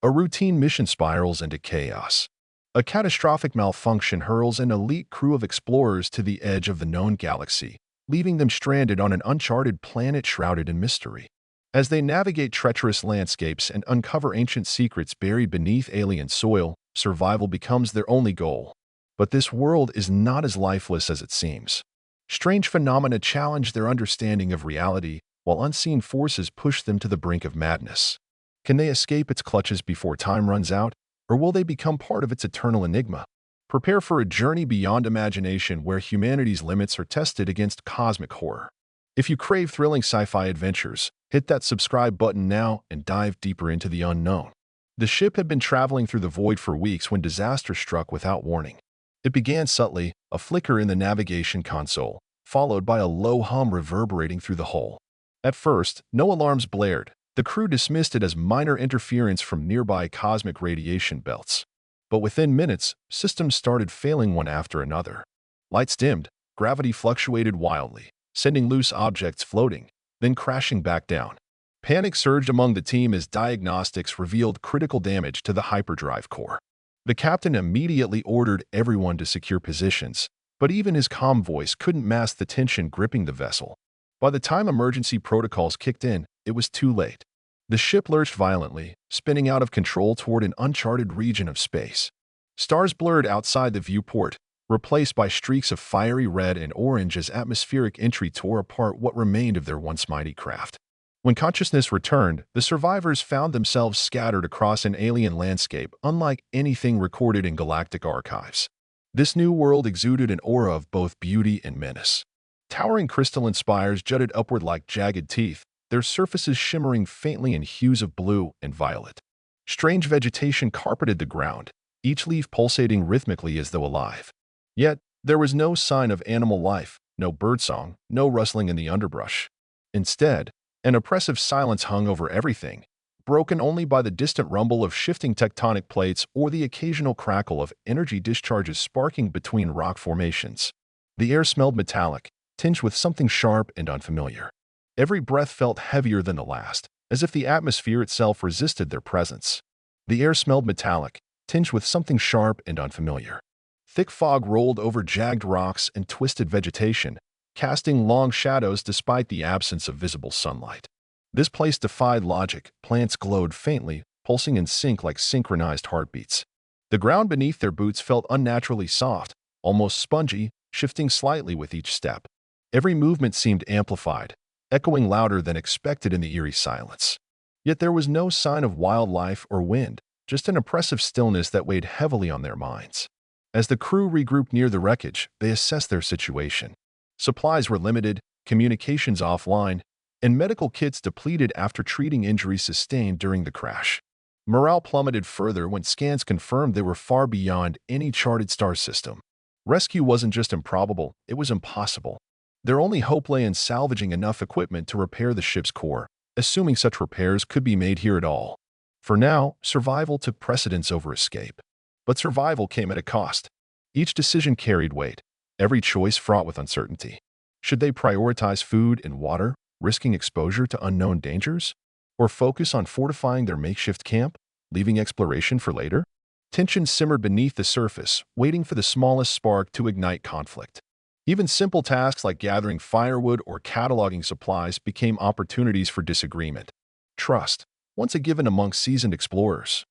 A routine mission spirals into chaos. A catastrophic malfunction hurls an elite crew of explorers to the edge of the known galaxy, leaving them stranded on an uncharted planet shrouded in mystery. As they navigate treacherous landscapes and uncover ancient secrets buried beneath alien soil, survival becomes their only goal. But this world is not as lifeless as it seems. Strange phenomena challenge their understanding of reality, while unseen forces push them to the brink of madness. Can they escape its clutches before time runs out, or will they become part of its eternal enigma? Prepare for a journey beyond imagination where humanity's limits are tested against cosmic horror. If you crave thrilling sci-fi adventures, hit that subscribe button now and dive deeper into the unknown. The ship had been traveling through the void for weeks when disaster struck without warning. It began subtly, a flicker in the navigation console, followed by a low hum reverberating through the hull. At first, no alarms blared. The crew dismissed it as minor interference from nearby cosmic radiation belts. But within minutes, systems started failing one after another. Lights dimmed, gravity fluctuated wildly, sending loose objects floating, then crashing back down. Panic surged among the team as diagnostics revealed critical damage to the hyperdrive core. The captain immediately ordered everyone to secure positions, but even his calm voice couldn't mask the tension gripping the vessel. By the time emergency protocols kicked in, it was too late. The ship lurched violently, spinning out of control toward an uncharted region of space. Stars blurred outside the viewport, replaced by streaks of fiery red and orange as atmospheric entry tore apart what remained of their once mighty craft. When consciousness returned, the survivors found themselves scattered across an alien landscape unlike anything recorded in galactic archives. This new world exuded an aura of both beauty and menace. Towering crystalline spires jutted upward like jagged teeth, their surfaces shimmering faintly in hues of blue and violet. Strange vegetation carpeted the ground, each leaf pulsating rhythmically as though alive. Yet, there was no sign of animal life, no birdsong, no rustling in the underbrush. Instead, an oppressive silence hung over everything, broken only by the distant rumble of shifting tectonic plates or the occasional crackle of energy discharges sparking between rock formations. The air smelled metallic, tinged with something sharp and unfamiliar. Every breath felt heavier than the last, as if the atmosphere itself resisted their presence. The air smelled metallic, tinged with something sharp and unfamiliar. Thick fog rolled over jagged rocks and twisted vegetation, casting long shadows despite the absence of visible sunlight. This place defied logic. Plants glowed faintly, pulsing in sync like synchronized heartbeats. The ground beneath their boots felt unnaturally soft, almost spongy, shifting slightly with each step. Every movement seemed amplified, echoing louder than expected in the eerie silence. Yet there was no sign of wildlife or wind, just an oppressive stillness that weighed heavily on their minds. As the crew regrouped near the wreckage, they assessed their situation. Supplies were limited, communications offline, and medical kits depleted after treating injuries sustained during the crash. Morale plummeted further when scans confirmed they were far beyond any charted star system. Rescue wasn't just improbable, it was impossible. Their only hope lay in salvaging enough equipment to repair the ship's core, assuming such repairs could be made here at all. For now, survival took precedence over escape. But survival came at a cost. Each decision carried weight, every choice fraught with uncertainty. Should they prioritize food and water, risking exposure to unknown dangers? Or focus on fortifying their makeshift camp, leaving exploration for later? Tension simmered beneath the surface, waiting for the smallest spark to ignite conflict. Even simple tasks like gathering firewood or cataloging supplies became opportunities for disagreement. Trust, once a given among seasoned explorers,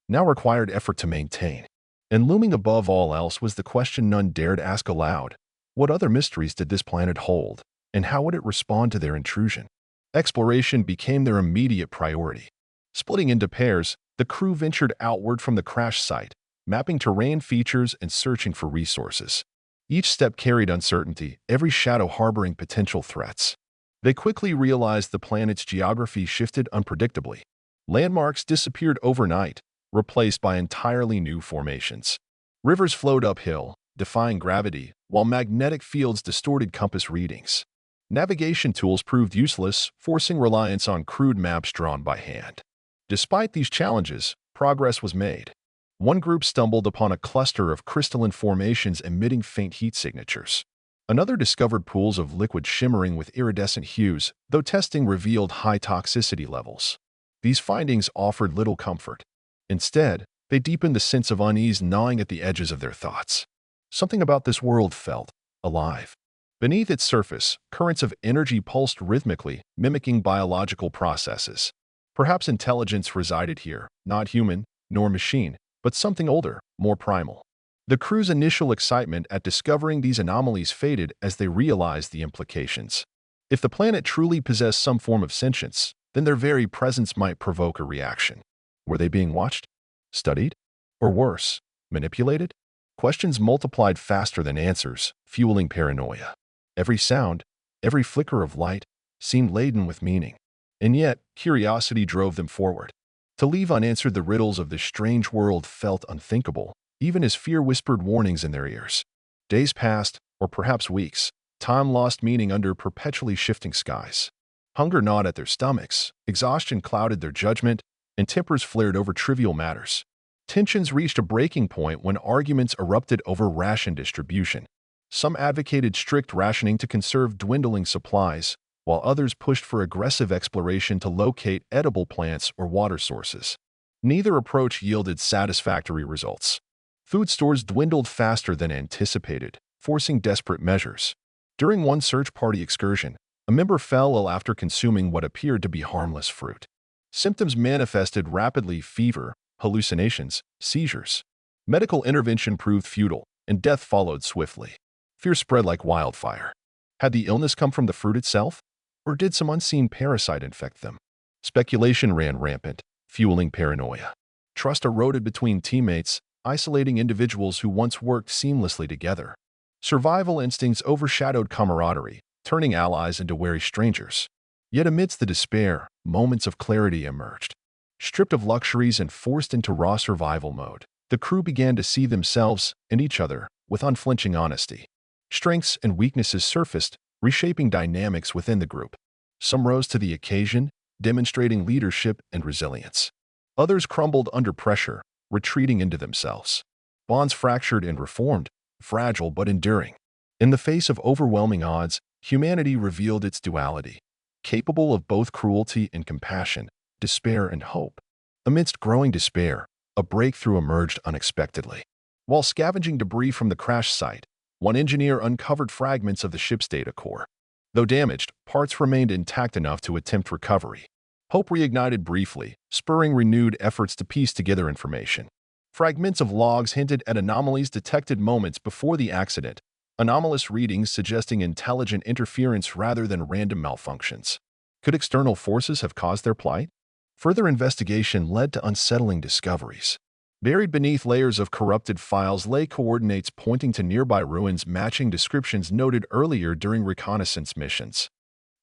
now required effort to maintain. And looming above all else was the question none dared ask aloud. What other mysteries did this planet hold, and how would it respond to their intrusion? Exploration became their immediate priority. Splitting into pairs, the crew ventured outward from the crash site, mapping terrain features and searching for resources. Each step carried uncertainty, every shadow harboring potential threats. They quickly realized the planet's geography shifted unpredictably. Landmarks disappeared overnight, replaced by entirely new formations. Rivers flowed uphill, defying gravity, while magnetic fields distorted compass readings. Navigation tools proved useless, forcing reliance on crude maps drawn by hand. Despite these challenges, progress was made. One group stumbled upon a cluster of crystalline formations emitting faint heat signatures. Another discovered pools of liquid shimmering with iridescent hues, though testing revealed high toxicity levels. These findings offered little comfort. Instead, they deepened the sense of unease gnawing at the edges of their thoughts. Something about this world felt alive. Beneath its surface, currents of energy pulsed rhythmically, mimicking biological processes. Perhaps intelligence resided here, not human, nor machine, but something older, more primal. The crew's initial excitement at discovering these anomalies faded as they realized the implications. If the planet truly possessed some form of sentience, then their very presence might provoke a reaction. Were they being watched? Studied? Or worse, manipulated? Questions multiplied faster than answers, fueling paranoia. Every sound, every flicker of light, seemed laden with meaning. And yet, curiosity drove them forward. To leave unanswered the riddles of this strange world felt unthinkable, even as fear whispered warnings in their ears. Days passed, or perhaps weeks. Time lost meaning under perpetually shifting skies. Hunger gnawed at their stomachs, exhaustion clouded their judgment, and tempers flared over trivial matters. Tensions reached a breaking point when arguments erupted over ration distribution. Some advocated strict rationing to conserve dwindling supplies, while others pushed for aggressive exploration to locate edible plants or water sources. Neither approach yielded satisfactory results. Food stores dwindled faster than anticipated, forcing desperate measures. During one search party excursion, a member fell ill after consuming what appeared to be harmless fruit. Symptoms manifested rapidly: fever, hallucinations, seizures. Medical intervention proved futile, and death followed swiftly. Fear spread like wildfire. Had the illness come from the fruit itself? Or did some unseen parasite infect them? Speculation ran rampant, fueling paranoia. Trust eroded between teammates, isolating individuals who once worked seamlessly together. Survival instincts overshadowed camaraderie, turning allies into wary strangers. Yet amidst the despair, moments of clarity emerged. Stripped of luxuries and forced into raw survival mode, the crew began to see themselves and each other with unflinching honesty. Strengths and weaknesses surfaced, reshaping dynamics within the group. Some rose to the occasion, demonstrating leadership and resilience. Others crumbled under pressure, retreating into themselves. Bonds fractured and reformed, fragile but enduring. In the face of overwhelming odds, humanity revealed its duality, capable of both cruelty and compassion, despair and hope. Amidst growing despair, a breakthrough emerged unexpectedly. While scavenging debris from the crash site, one engineer uncovered fragments of the ship's data core. Though damaged, parts remained intact enough to attempt recovery. Hope reignited briefly, spurring renewed efforts to piece together information. Fragments of logs hinted at anomalies detected moments before the accident, anomalous readings suggesting intelligent interference rather than random malfunctions. Could external forces have caused their plight? Further investigation led to unsettling discoveries. Buried beneath layers of corrupted files lay coordinates pointing to nearby ruins matching descriptions noted earlier during reconnaissance missions.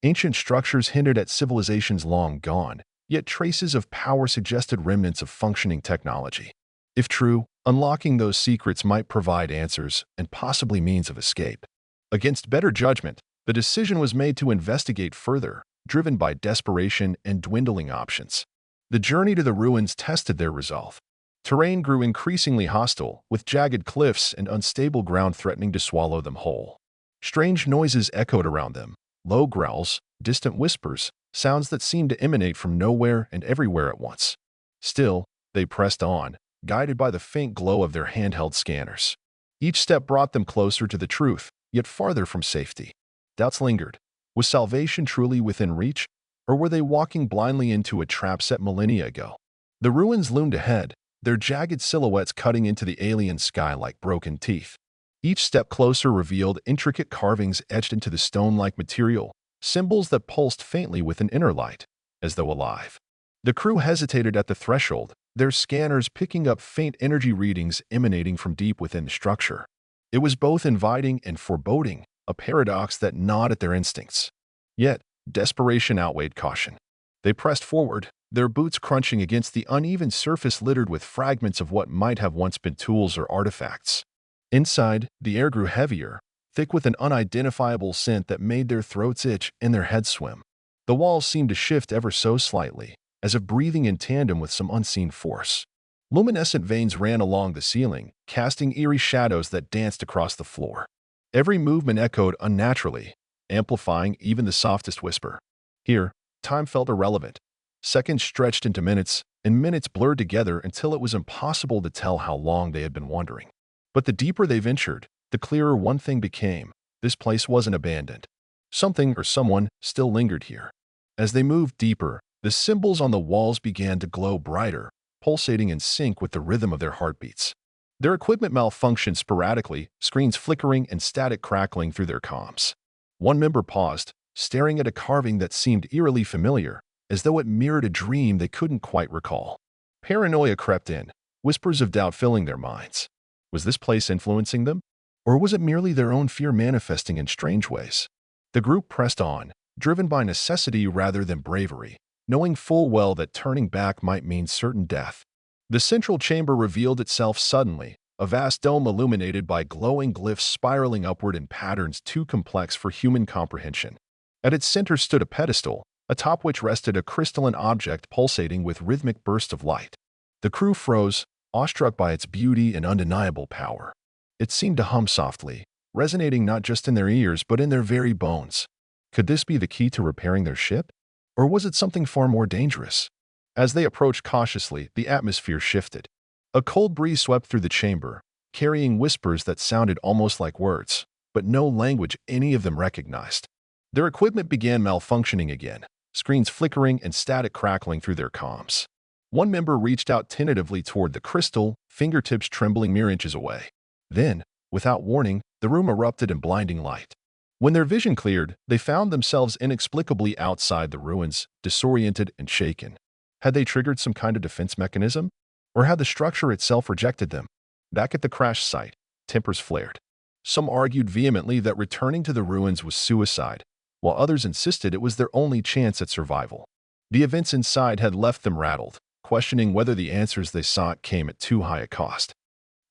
Ancient structures hinted at civilizations long gone, yet traces of power suggested remnants of functioning technology. If true, unlocking those secrets might provide answers and possibly means of escape. Against better judgment, the decision was made to investigate further, driven by desperation and dwindling options. The journey to the ruins tested their resolve. Terrain grew increasingly hostile, with jagged cliffs and unstable ground threatening to swallow them whole. Strange noises echoed around them, low growls, distant whispers, sounds that seemed to emanate from nowhere and everywhere at once. Still, they pressed on, guided by the faint glow of their handheld scanners. Each step brought them closer to the truth, yet farther from safety. Doubts lingered. Was salvation truly within reach, or were they walking blindly into a trap set millennia ago? The ruins loomed ahead, their jagged silhouettes cutting into the alien sky like broken teeth. Each step closer revealed intricate carvings etched into the stone-like material, symbols that pulsed faintly with an inner light, as though alive. The crew hesitated at the threshold, their scanners picking up faint energy readings emanating from deep within the structure. It was both inviting and foreboding, a paradox that gnawed at their instincts. Yet, desperation outweighed caution. They pressed forward, their boots crunching against the uneven surface littered with fragments of what might have once been tools or artifacts. Inside, the air grew heavier, thick with an unidentifiable scent that made their throats itch and their heads swim. The walls seemed to shift ever so slightly, as if breathing in tandem with some unseen force. Luminescent veins ran along the ceiling, casting eerie shadows that danced across the floor. Every movement echoed unnaturally, amplifying even the softest whisper. Here, time felt irrelevant. Seconds stretched into minutes, and minutes blurred together until it was impossible to tell how long they had been wandering. But the deeper they ventured, the clearer one thing became: this place wasn't abandoned. Something or someone still lingered here. As they moved deeper, the symbols on the walls began to glow brighter, pulsating in sync with the rhythm of their heartbeats. Their equipment malfunctioned sporadically, screens flickering and static crackling through their comms. One member paused, staring at a carving that seemed eerily familiar, as though it mirrored a dream they couldn't quite recall. Paranoia crept in, whispers of doubt filling their minds. Was this place influencing them? Or was it merely their own fear manifesting in strange ways? The group pressed on, driven by necessity rather than bravery, knowing full well that turning back might mean certain death. The central chamber revealed itself suddenly, a vast dome illuminated by glowing glyphs spiraling upward in patterns too complex for human comprehension. At its center stood a pedestal, atop which rested a crystalline object pulsating with rhythmic bursts of light. The crew froze, awestruck by its beauty and undeniable power. It seemed to hum softly, resonating not just in their ears but in their very bones. Could this be the key to repairing their ship? Or was it something far more dangerous? As they approached cautiously, the atmosphere shifted. A cold breeze swept through the chamber, carrying whispers that sounded almost like words, but no language any of them recognized. Their equipment began malfunctioning again, screens flickering and static crackling through their comms. One member reached out tentatively toward the crystal, fingertips trembling mere inches away. Then, without warning, the room erupted in blinding light. When their vision cleared, they found themselves inexplicably outside the ruins, disoriented and shaken. Had they triggered some kind of defense mechanism? Or had the structure itself rejected them? Back at the crash site, tempers flared. Some argued vehemently that returning to the ruins was suicide, while others insisted it was their only chance at survival. The events inside had left them rattled, questioning whether the answers they sought came at too high a cost.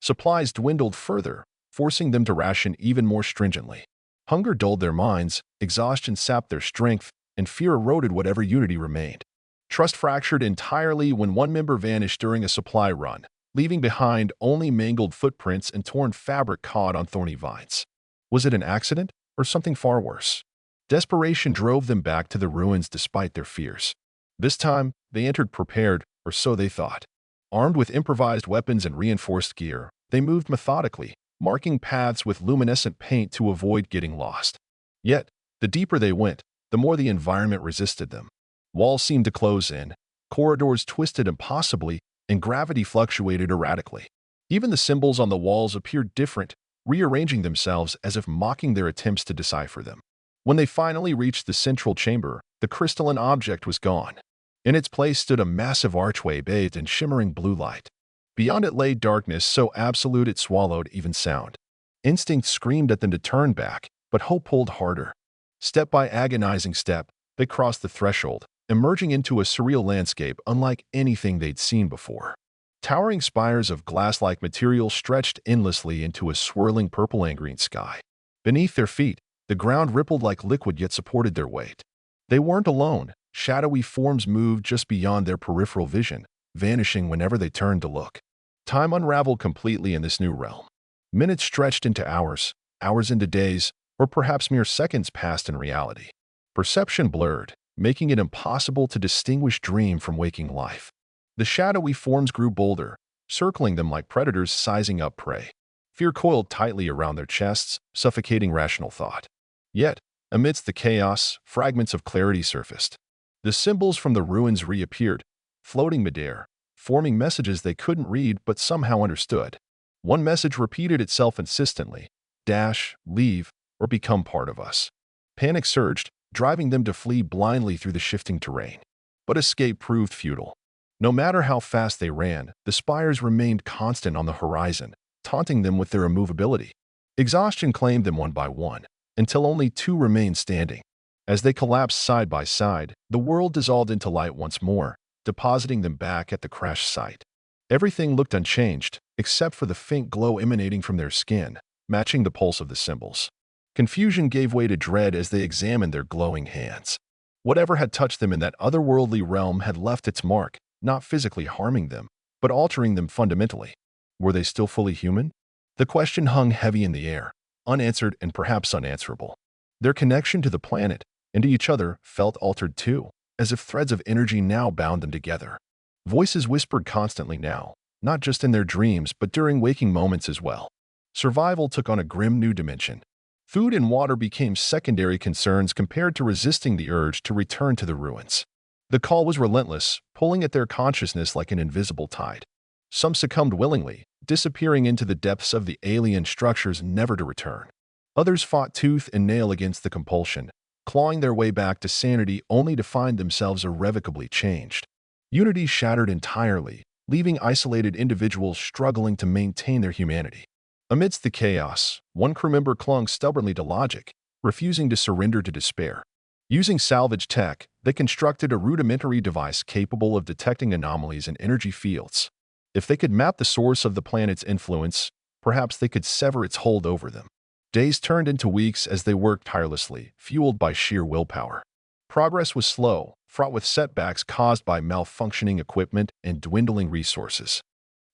Supplies dwindled further, forcing them to ration even more stringently. Hunger dulled their minds, exhaustion sapped their strength, and fear eroded whatever unity remained. Trust fractured entirely when one member vanished during a supply run, leaving behind only mangled footprints and torn fabric caught on thorny vines. Was it an accident, or something far worse? Desperation drove them back to the ruins despite their fears. This time, they entered prepared, or so they thought. Armed with improvised weapons and reinforced gear, they moved methodically, marking paths with luminescent paint to avoid getting lost. Yet, the deeper they went, the more the environment resisted them. Walls seemed to close in, corridors twisted impossibly, and gravity fluctuated erratically. Even the symbols on the walls appeared different, rearranging themselves as if mocking their attempts to decipher them. When they finally reached the central chamber, the crystalline object was gone. In its place stood a massive archway bathed in shimmering blue light. Beyond it lay darkness so absolute it swallowed even sound. Instinct screamed at them to turn back, but hope pulled harder. Step by agonizing step, they crossed the threshold, emerging into a surreal landscape unlike anything they'd seen before. Towering spires of glass-like material stretched endlessly into a swirling purple and green sky. Beneath their feet, the ground rippled like liquid yet supported their weight. They weren't alone. Shadowy forms moved just beyond their peripheral vision, vanishing whenever they turned to look. Time unraveled completely in this new realm. Minutes stretched into hours, hours into days, or perhaps mere seconds passed in reality. Perception blurred, making it impossible to distinguish dream from waking life. The shadowy forms grew bolder, circling them like predators sizing up prey. Fear coiled tightly around their chests, suffocating rational thought. Yet, amidst the chaos, fragments of clarity surfaced. The symbols from the ruins reappeared, floating midair, forming messages they couldn't read but somehow understood. One message repeated itself insistently: dash, leave, or become part of us. Panic surged, driving them to flee blindly through the shifting terrain. But escape proved futile. No matter how fast they ran, the spires remained constant on the horizon, taunting them with their immovability. Exhaustion claimed them one by one, until only two remained standing. As they collapsed side by side, the world dissolved into light once more, depositing them back at the crash site. Everything looked unchanged, except for the faint glow emanating from their skin, matching the pulse of the symbols. Confusion gave way to dread as they examined their glowing hands. Whatever had touched them in that otherworldly realm had left its mark, not physically harming them, but altering them fundamentally. Were they still fully human? The question hung heavy in the air, unanswered and perhaps unanswerable. Their connection to the planet and to each other felt altered too, as if threads of energy now bound them together. Voices whispered constantly now, not just in their dreams but during waking moments as well. Survival took on a grim new dimension. Food and water became secondary concerns compared to resisting the urge to return to the ruins. The call was relentless, pulling at their consciousness like an invisible tide. Some succumbed willingly, disappearing into the depths of the alien structures never to return. Others fought tooth and nail against the compulsion, clawing their way back to sanity only to find themselves irrevocably changed. Unity shattered entirely, leaving isolated individuals struggling to maintain their humanity. Amidst the chaos, one crew member clung stubbornly to logic, refusing to surrender to despair. Using salvage tech, they constructed a rudimentary device capable of detecting anomalies in energy fields. If they could map the source of the planet's influence, perhaps they could sever its hold over them. Days turned into weeks as they worked tirelessly, fueled by sheer willpower. Progress was slow, fraught with setbacks caused by malfunctioning equipment and dwindling resources.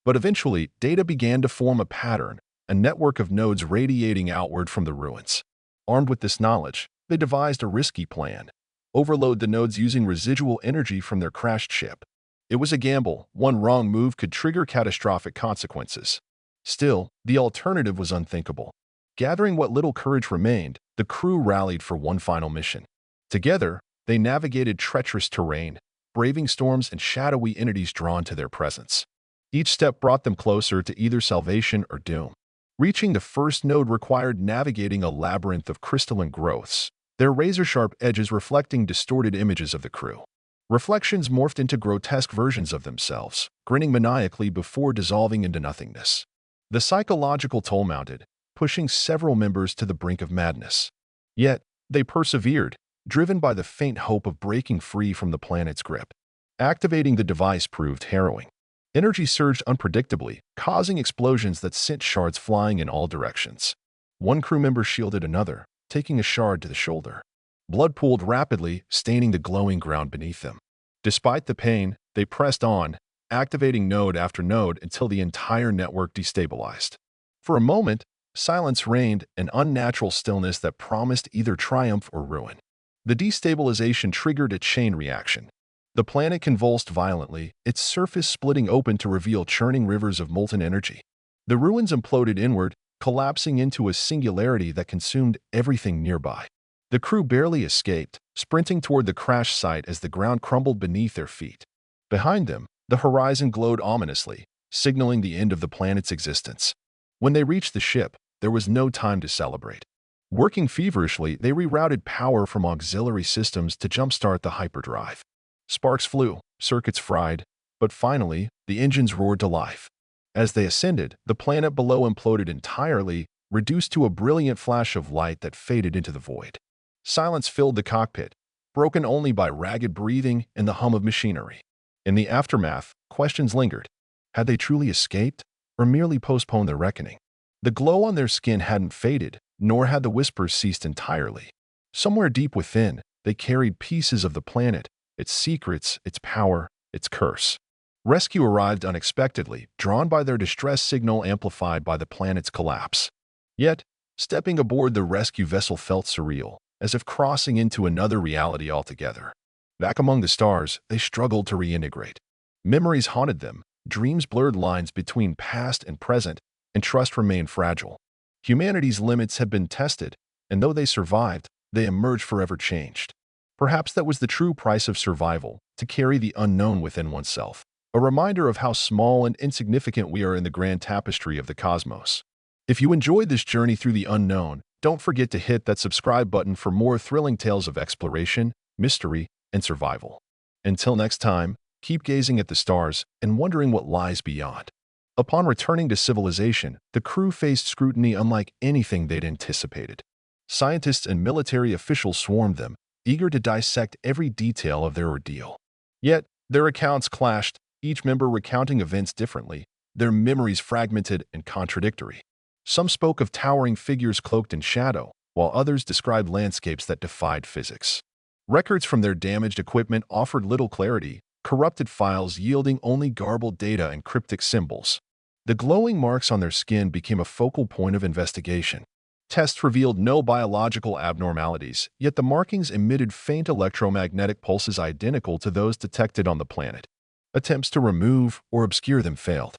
But eventually, data began to form a pattern, a network of nodes radiating outward from the ruins. Armed with this knowledge, they devised a risky plan: overload the nodes using residual energy from their crashed ship. It was a gamble. One wrong move could trigger catastrophic consequences. Still, the alternative was unthinkable. Gathering what little courage remained, the crew rallied for one final mission. Together, they navigated treacherous terrain, braving storms and shadowy entities drawn to their presence. Each step brought them closer to either salvation or doom. Reaching the first node required navigating a labyrinth of crystalline growths, their razor-sharp edges reflecting distorted images of the crew. Reflections morphed into grotesque versions of themselves, grinning maniacally before dissolving into nothingness. The psychological toll mounted, pushing several members to the brink of madness. Yet, they persevered, driven by the faint hope of breaking free from the planet's grip. Activating the device proved harrowing. Energy surged unpredictably, causing explosions that sent shards flying in all directions. One crew member shielded another, taking a shard to the shoulder. Blood pooled rapidly, staining the glowing ground beneath them. Despite the pain, they pressed on, activating node after node until the entire network destabilized. For a moment, silence reigned, an unnatural stillness that promised either triumph or ruin. The destabilization triggered a chain reaction. The planet convulsed violently, its surface splitting open to reveal churning rivers of molten energy. The ruins imploded inward, collapsing into a singularity that consumed everything nearby. The crew barely escaped, sprinting toward the crash site as the ground crumbled beneath their feet. Behind them, the horizon glowed ominously, signaling the end of the planet's existence. When they reached the ship, there was no time to celebrate. Working feverishly, they rerouted power from auxiliary systems to jumpstart the hyperdrive. Sparks flew, circuits fried, but finally, the engines roared to life. As they ascended, the planet below imploded entirely, reduced to a brilliant flash of light that faded into the void. Silence filled the cockpit, broken only by ragged breathing and the hum of machinery. In the aftermath, questions lingered. Had they truly escaped, or merely postponed their reckoning? The glow on their skin hadn't faded, nor had the whispers ceased entirely. Somewhere deep within, they carried pieces of the planet, its secrets, its power, its curse. Rescue arrived unexpectedly, drawn by their distress signal amplified by the planet's collapse. Yet, stepping aboard the rescue vessel felt surreal, as if crossing into another reality altogether. Back among the stars, they struggled to reintegrate. Memories haunted them, dreams blurred lines between past and present, and trust remained fragile. Humanity's limits had been tested, and though they survived, they emerged forever changed. Perhaps that was the true price of survival, to carry the unknown within oneself. A reminder of how small and insignificant we are in the grand tapestry of the cosmos. If you enjoyed this journey through the unknown, don't forget to hit that subscribe button for more thrilling tales of exploration, mystery, and survival. Until next time, keep gazing at the stars and wondering what lies beyond. Upon returning to civilization, the crew faced scrutiny unlike anything they'd anticipated. Scientists and military officials swarmed them, eager to dissect every detail of their ordeal. Yet, their accounts clashed, each member recounting events differently, their memories fragmented and contradictory. Some spoke of towering figures cloaked in shadow, while others described landscapes that defied physics. Records from their damaged equipment offered little clarity, corrupted files yielding only garbled data and cryptic symbols. The glowing marks on their skin became a focal point of investigation. Tests revealed no biological abnormalities, yet the markings emitted faint electromagnetic pulses identical to those detected on the planet. Attempts to remove or obscure them failed.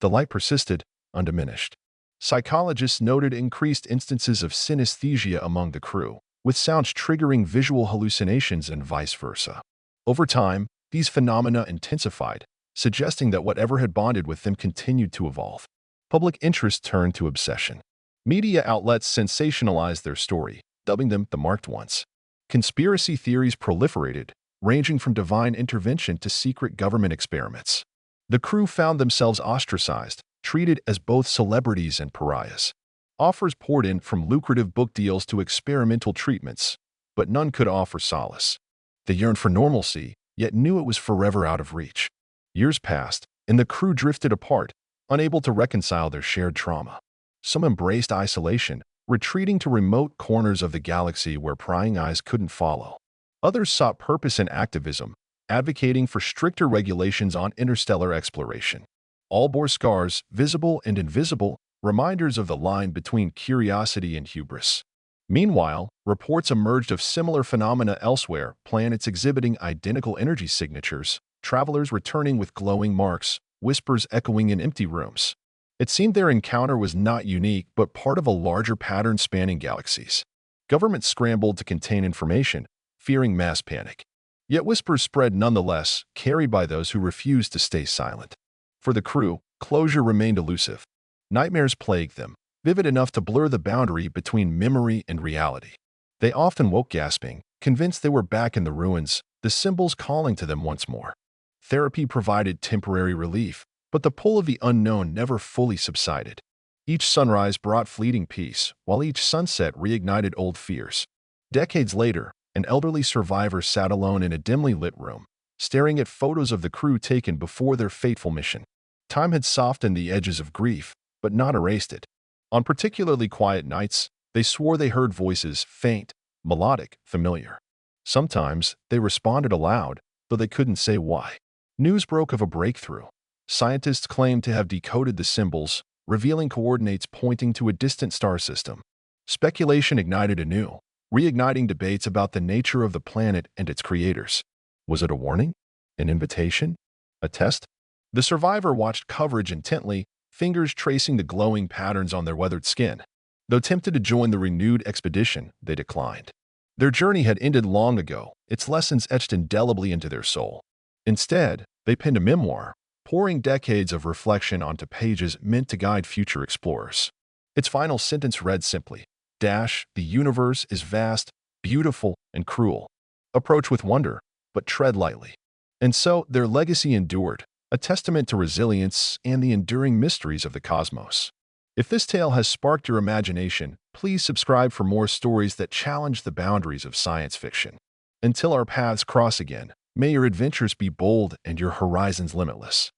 The light persisted, undiminished. Psychologists noted increased instances of synesthesia among the crew, with sounds triggering visual hallucinations and vice versa. Over time, these phenomena intensified, suggesting that whatever had bonded with them continued to evolve. Public interest turned to obsession. Media outlets sensationalized their story, dubbing them the Marked Ones. Conspiracy theories proliferated, ranging from divine intervention to secret government experiments. The crew found themselves ostracized, treated as both celebrities and pariahs. Offers poured in from lucrative book deals to experimental treatments, but none could offer solace. They yearned for normalcy, yet knew it was forever out of reach. Years passed, and the crew drifted apart, unable to reconcile their shared trauma. Some embraced isolation, retreating to remote corners of the galaxy where prying eyes couldn't follow. Others sought purpose in activism, advocating for stricter regulations on interstellar exploration. All bore scars, visible and invisible, reminders of the line between curiosity and hubris. Meanwhile, reports emerged of similar phenomena elsewhere, planets exhibiting identical energy signatures, travelers returning with glowing marks, whispers echoing in empty rooms. It seemed their encounter was not unique but part of a larger pattern spanning galaxies. Governments scrambled to contain information, fearing mass panic. Yet whispers spread nonetheless, carried by those who refused to stay silent. For the crew, closure remained elusive. Nightmares plagued them, vivid enough to blur the boundary between memory and reality. They often woke gasping, convinced they were back in the ruins, the symbols calling to them once more. Therapy provided temporary relief, but the pull of the unknown never fully subsided. Each sunrise brought fleeting peace, while each sunset reignited old fears. Decades later, an elderly survivor sat alone in a dimly lit room, staring at photos of the crew taken before their fateful mission. Time had softened the edges of grief, but not erased it. On particularly quiet nights, they swore they heard voices, faint, melodic, familiar. Sometimes, they responded aloud, though they couldn't say why. News broke of a breakthrough. Scientists claimed to have decoded the symbols, revealing coordinates pointing to a distant star system. Speculation ignited anew, reigniting debates about the nature of the planet and its creators. Was it a warning? An invitation? A test? The survivor watched coverage intently, fingers tracing the glowing patterns on their weathered skin. Though tempted to join the renewed expedition, they declined. Their journey had ended long ago, its lessons etched indelibly into their soul. Instead, they penned a memoir, pouring decades of reflection onto pages meant to guide future explorers. Its final sentence read simply, "The universe is vast, beautiful, and cruel. Approach with wonder, but tread lightly." And so, their legacy endured, a testament to resilience and the enduring mysteries of the cosmos. If this tale has sparked your imagination, please subscribe for more stories that challenge the boundaries of science fiction. Until our paths cross again, may your adventures be bold and your horizons limitless.